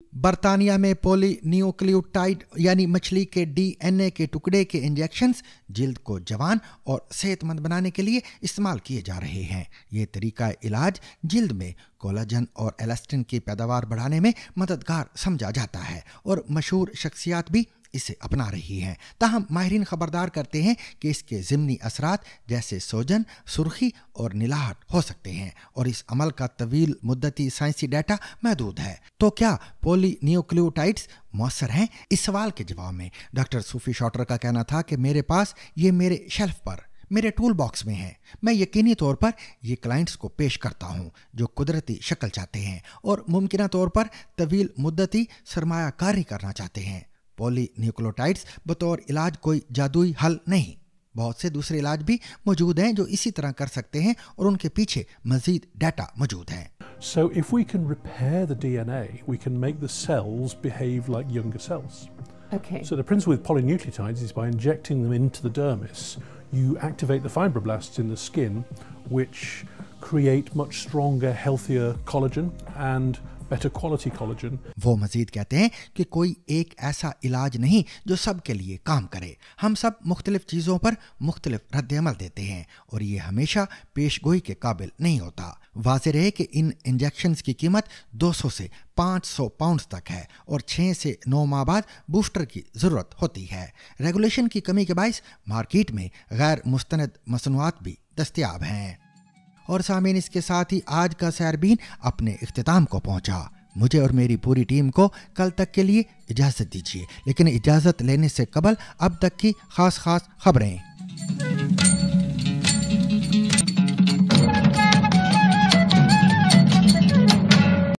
बरतानिया में पॉलीन्यूक्लियोटाइड यानी मछली के डीएनए के टुकड़े के इंजेक्शंस जिल्द को जवान और सेहतमंद बनाने के लिए इस्तेमाल किए जा रहे हैं। ये तरीका इलाज जिल्द में कोलाजन और एलास्टिन की पैदावार बढ़ाने में मददगार समझा जाता है और मशहूर शख्सियात भी इसे अपना रही हैं। ताहम माहिरीन खबरदार करते हैं कि इसके ज़िमनी असरात जैसे सोजन, सुर्खी और नीलाहट हो सकते हैं और इस अमल का तवील मुद्दती साइंसी डाटा महदूद है। तो क्या पॉलीन्यूक्लियोटाइड्स मौसर हैं? इस सवाल के जवाब में डॉक्टर सूफी शॉटर का कहना था कि मेरे पास ये मेरे शेल्फ पर मेरे टूल बॉक्स में है। मैं यकीनी तौर पर ये क्लाइंट्स को पेश करता हूँ जो कुदरती शक्ल चाहते हैं और मुमकिना तौर पर तवील मुद्दती सरमायाकारी करना चाहते हैं। पॉलीन्यूक्लियोटाइड्स बतौर इलाज कोई जादुई हल नहीं, बहुत से दूसरे इलाज भी मौजूद हैं जो इसी तरह कर सकते हैं और उनके पीछे मजीद डाटा मौजूद है। So if we can repair the DNA, we can make the cells behave like younger cells. Okay. So the principle with polynucleotides is by injecting them into the dermis, you activate the fibroblasts in the skin, which create much stronger, healthier collagen and better quality collagen. वो मजीद कहते हैं कि कोई एक ऐसा इलाज नहीं जो सब के लिए काम करे। हम सब मुख्तलिफ चीज़ों पर मुख्तलिफ रद्द-ए-अमल देते हैं और ये हमेशा पेशगोई के काबिल नहीं होता। वाज़ेह रहे कि इन इंजेक्शंस की कीमत 200 से 500 पाउंड तक है और 6 से 9 माह बाद बूस्टर की ज़रूरत होती है। रेगुलेशन की कमी के बाइस मार्केट में गैर मुस्तनद मसनूआत भी दस्तयाब हैं। और सामीन, इसके साथ ही आज का सैरबीन अपने इख्तिताम को पहुंचा। मुझे और मेरी पूरी टीम को कल तक के लिए इजाज़त दीजिए, लेकिन इजाज़त लेने से कबल अब तक की खास खबरें।